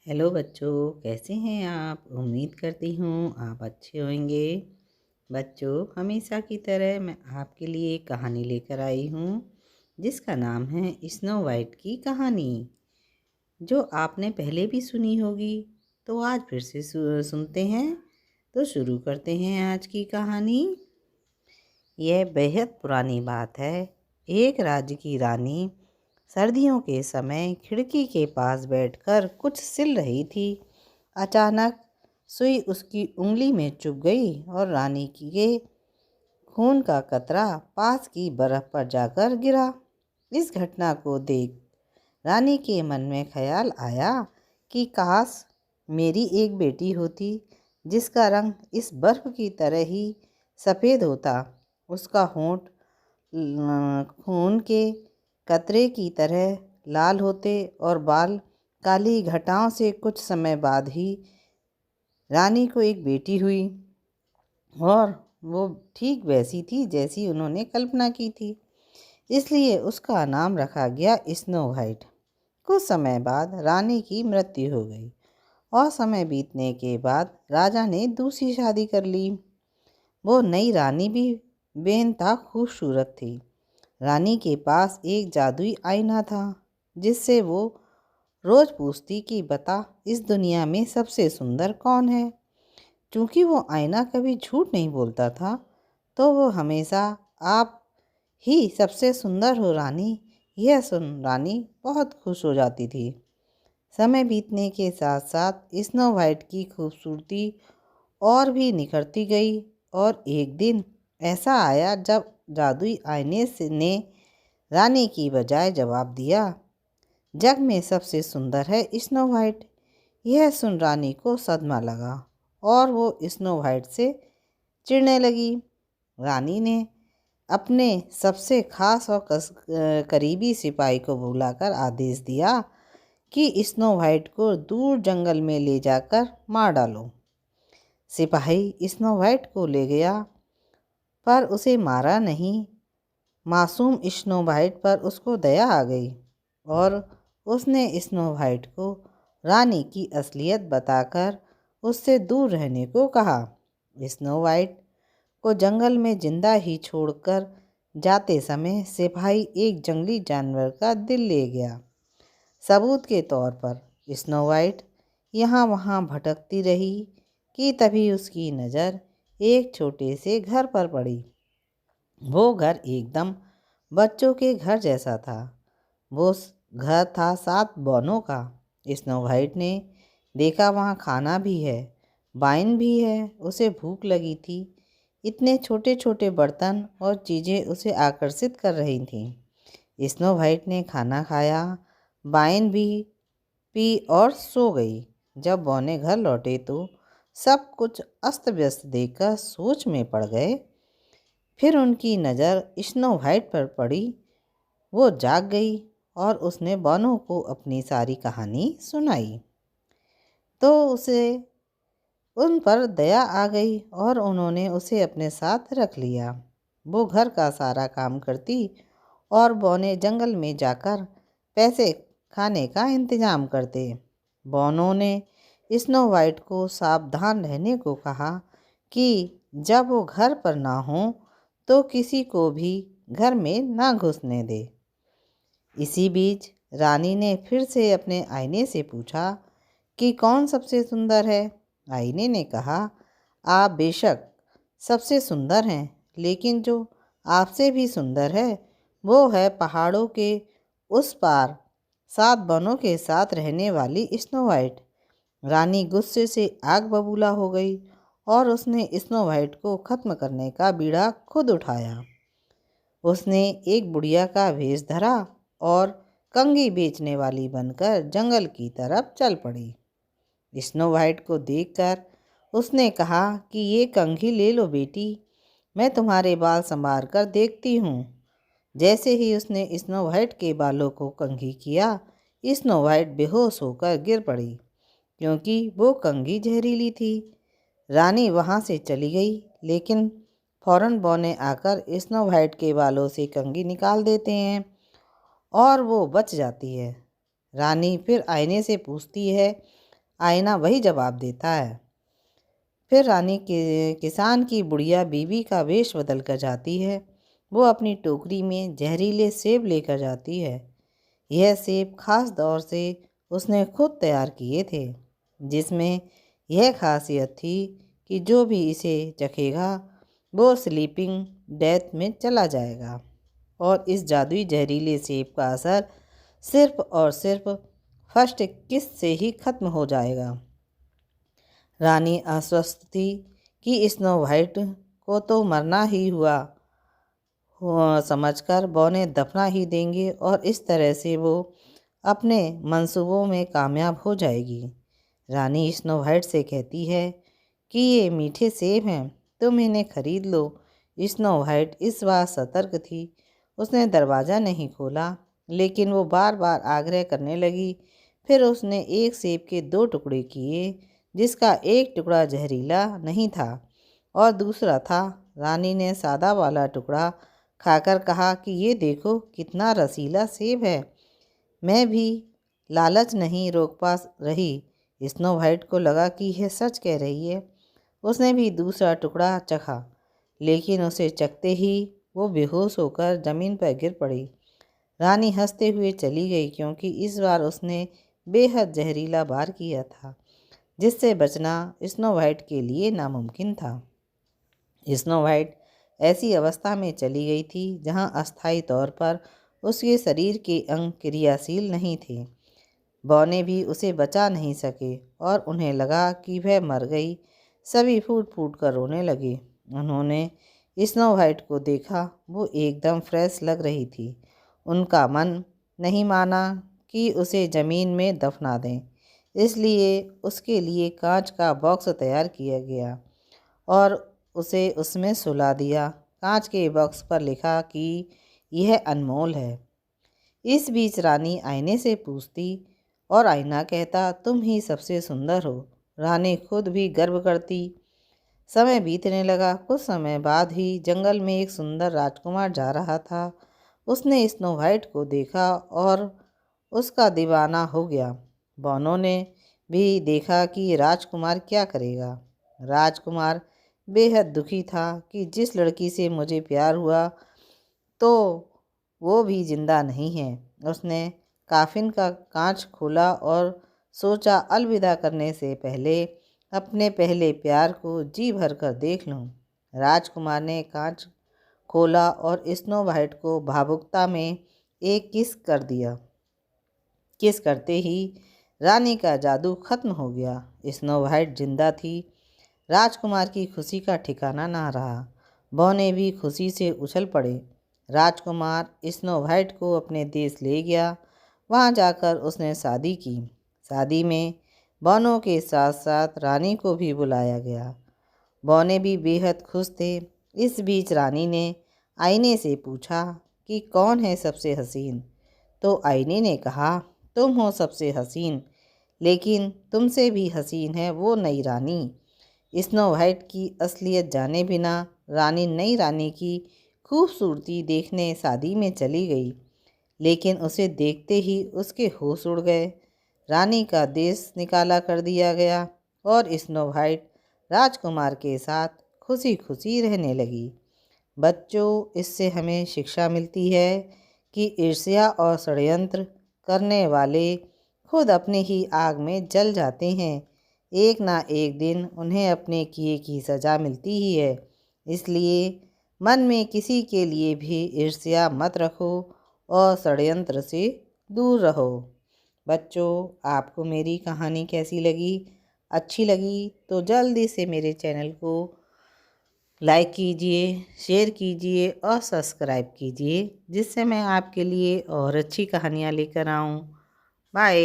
Hello बच्चों, कैसे हैं आप? उम्मीद करती हूँ आप अच्छे होंगे। बच्चों, हमेशा की तरह मैं आपके लिए एक कहानी लेकर आई हूँ जिसका नाम है स्नो वाइट की कहानी, जो आपने पहले भी सुनी होगी। तो आज फिर से सुनते हैं। तो शुरू करते हैं आज की कहानी। यह बेहद पुरानी बात है। एक राज्य की रानी सर्दियों के समय खिड़की के पास बैठकर कुछ सिल रही थी। अचानक सुई उसकी उंगली में चुभ गई और रानी के खून का कतरा पास की बर्फ पर जाकर गिरा। इस घटना को देख रानी के मन में ख्याल आया कि काश मेरी एक बेटी होती जिसका रंग इस बर्फ की तरह ही सफ़ेद होता। उसका होंठ खून के कतरे की तरह लाल होते और बाल काली घटाओं से कुछ समय बाद ही रानी को एक बेटी हुई और वो ठीक वैसी थी जैसी उन्होंने कल्पना की थी। इसलिए उसका नाम रखा गया स्नो वाइट। कुछ समय बाद रानी की मृत्यु हो गई और समय बीतने के बाद राजा ने दूसरी शादी कर ली। वो नई रानी भी बेनता खूबसूरत थी। रानी के पास एक जादुई आईना था जिससे वो रोज पूछती कि बता, इस दुनिया में सबसे सुंदर कौन है। चूंकि वो आईना कभी झूठ नहीं बोलता था, तो वो हमेशा आप ही सबसे सुंदर हो रानी, यह सुन रानी बहुत खुश हो जाती थी। समय बीतने के साथ साथ स्नो वाइट की खूबसूरती और भी निखरती गई और एक दिन ऐसा आया जब जादुई आईने ने रानी की बजाय जवाब दिया, जग में सबसे सुंदर है स्नो वाइट। यह सुन रानी को सदमा लगा और वो स्नो वाइट से चिढ़ने लगी। रानी ने अपने सबसे खास और करीबी सिपाही को बुलाकर आदेश दिया कि स्नो वाइट को दूर जंगल में ले जाकर मार डालो। सिपाही स्नो वाइट को ले गया पर उसे मारा नहीं। मासूम स्नो वाइट पर उसको दया आ गई और उसने स्नो वाइट को रानी की असलियत बताकर उससे दूर रहने को कहा। स्नो वाइट को जंगल में जिंदा ही छोड़कर जाते समय सिपाही एक जंगली जानवर का दिल ले गया। सबूत के तौर पर स्नो वाइट यहाँ वहाँ भटकती रही कि तभी उसकी नज़र एक छोटे से घर पर पड़ी। वो घर एकदम बच्चों के घर जैसा था। वो घर था 7 बौनों का। स्नो वाइट ने देखा वहाँ खाना भी है, वाइन भी है। उसे भूख लगी थी। इतने छोटे छोटे बर्तन और चीज़ें उसे आकर्षित कर रही थीं। स्नो वाइट ने खाना खाया, वाइन भी पी और सो गई। जब बौने घर लौटे तो सब कुछ अस्त व्यस्त देखकर सोच में पड़ गए। फिर उनकी नज़र स्नो वाइट पर पड़ी। वो जाग गई और उसने बौनों को अपनी सारी कहानी सुनाई। तो उसे उन पर दया आ गई और उन्होंने उसे अपने साथ रख लिया। वो घर का सारा काम करती और बौने जंगल में जाकर पैसे खाने का इंतजाम करते। बौनों ने स्नो वाइट को सावधान रहने को कहा कि जब वो घर पर ना हो तो किसी को भी घर में ना घुसने दे। इसी बीच रानी ने फिर से अपने आईने से पूछा कि कौन सबसे सुंदर है। आईने ने कहा, आप बेशक सबसे सुंदर हैं, लेकिन जो आपसे भी सुंदर है वो है पहाड़ों के उस पार 7 बनों के साथ रहने वाली स्नो वाइट। रानी गुस्से से आग बबूला हो गई और उसने स्नो वाइट को खत्म करने का बीड़ा खुद उठाया। उसने एक बुढ़िया का भेष धरा और कंघी बेचने वाली बनकर जंगल की तरफ चल पड़ी। स्नो वाइट को देखकर उसने कहा कि ये कंघी ले लो बेटी, मैं तुम्हारे बाल संवार कर देखती हूँ। जैसे ही उसने स्नो वाइट के बालों को कंघी किया, स्नो वाइट बेहोश होकर गिर पड़ी क्योंकि वो कंघी जहरीली थी। रानी वहाँ से चली गई, लेकिन फौरन बौने आकर स्नो वाइट के बालों से कंघी निकाल देते हैं और वो बच जाती है। रानी फिर आईने से पूछती है, आईना वही जवाब देता है। फिर रानी के किसान की बुढ़िया बीवी का वेश बदल कर जाती है। वो अपनी टोकरी में जहरीले सेब लेकर जाती है। यह सेब खास दौर से उसने खुद तैयार किए थे, जिसमें यह खासियत थी कि जो भी इसे चखेगा वो स्लीपिंग डेथ में चला जाएगा और इस जादुई जहरीले सेब का असर सिर्फ और सिर्फ फर्स्ट किस से ही खत्म हो जाएगा। रानी आश्वस्त थी कि स्नो वाइट को तो मरना ही हुआ समझकर बौने दफना ही देंगे और इस तरह से वो अपने मंसूबों में कामयाब हो जाएगी। रानी स्नो वाइट से कहती है कि ये मीठे सेब हैं, तुम इन्हें खरीद लो। स्नो वाइट इस बार सतर्क थी। उसने दरवाज़ा नहीं खोला, लेकिन वो बार बार आग्रह करने लगी। फिर उसने एक सेब के 2 टुकड़े किए, जिसका एक टुकड़ा जहरीला नहीं था और दूसरा था। रानी ने सादा वाला टुकड़ा खाकर कहा कि ये देखो कितना रसीला सेब है। मैं भी लालच नहीं रोक पा रही। स्नो वाइट को लगा कि यह सच कह रही है। उसने भी दूसरा टुकड़ा चखा, लेकिन उसे चखते ही वो बेहोश होकर ज़मीन पर गिर पड़ी। रानी हंसते हुए चली गई, क्योंकि इस बार उसने बेहद जहरीला वार किया था, जिससे बचना स्नो वाइट के लिए नामुमकिन था। स्नो वाइट ऐसी अवस्था में चली गई थी जहां अस्थायी तौर पर उसके शरीर के अंग क्रियाशील नहीं थे। बौने भी उसे बचा नहीं सके और उन्हें लगा कि वह मर गई। सभी फूट फूट कर रोने लगे। उन्होंने स्नो वाइट को देखा, वो एकदम फ्रेश लग रही थी। उनका मन नहीं माना कि उसे ज़मीन में दफना दें, इसलिए उसके लिए कांच का बॉक्स तैयार किया गया और उसे उसमें सुला दिया। कांच के बॉक्स पर लिखा कि यह अनमोल है। इस बीच रानी आईने से पूछती और आईना कहता, तुम ही सबसे सुंदर हो। रानी खुद भी गर्व करती। समय बीतने लगा। कुछ समय बाद ही जंगल में एक सुंदर राजकुमार जा रहा था। उसने स्नो वाइट को देखा और उसका दीवाना हो गया। बौनों ने भी देखा कि राजकुमार क्या करेगा। राजकुमार बेहद दुखी था कि जिस लड़की से मुझे प्यार हुआ तो वो भी जिंदा नहीं है। उसने काफिन का कांच खोला और सोचा अलविदा करने से पहले अपने पहले प्यार को जी भर कर देख लूं। राजकुमार ने कांच खोला और स्नो वाइट को भावुकता में एक किस कर दिया। किस करते ही रानी का जादू खत्म हो गया। स्नो वाइट जिंदा थी। राजकुमार की खुशी का ठिकाना ना रहा। बौने भी खुशी से उछल पड़े। राजकुमार स्नो वाइट को अपने देश ले गया। वहाँ जाकर उसने शादी की। शादी में बौनों के साथ साथ रानी को भी बुलाया गया। बौने भी बेहद खुश थे। इस बीच रानी ने आईने से पूछा कि कौन है सबसे हसीन। तो आईने ने कहा, तुम हो सबसे हसीन, लेकिन तुमसे भी हसीन है वो नई रानी। स्नो वाइट की असलियत जाने बिना रानी नई रानी की खूबसूरती देखने शादी में चली गई, लेकिन उसे देखते ही उसके होश उड़ गए। रानी का देश निकाला कर दिया गया और स्नो वाइट राजकुमार के साथ खुशी खुशी रहने लगी। बच्चों, इससे हमें शिक्षा मिलती है कि ईर्ष्या और षड्यंत्र करने वाले खुद अपने ही आग में जल जाते हैं। एक ना एक दिन उन्हें अपने किए की सज़ा मिलती ही है। इसलिए मन में किसी के लिए भी ईर्ष्या मत रखो और षड्यंत्र से दूर रहो। बच्चों, आपको मेरी कहानी कैसी लगी? अच्छी लगी तो जल्दी से मेरे चैनल को लाइक कीजिए, शेयर कीजिए और सब्सक्राइब कीजिए, जिससे मैं आपके लिए और अच्छी कहानियाँ लेकर आऊँ। बाय।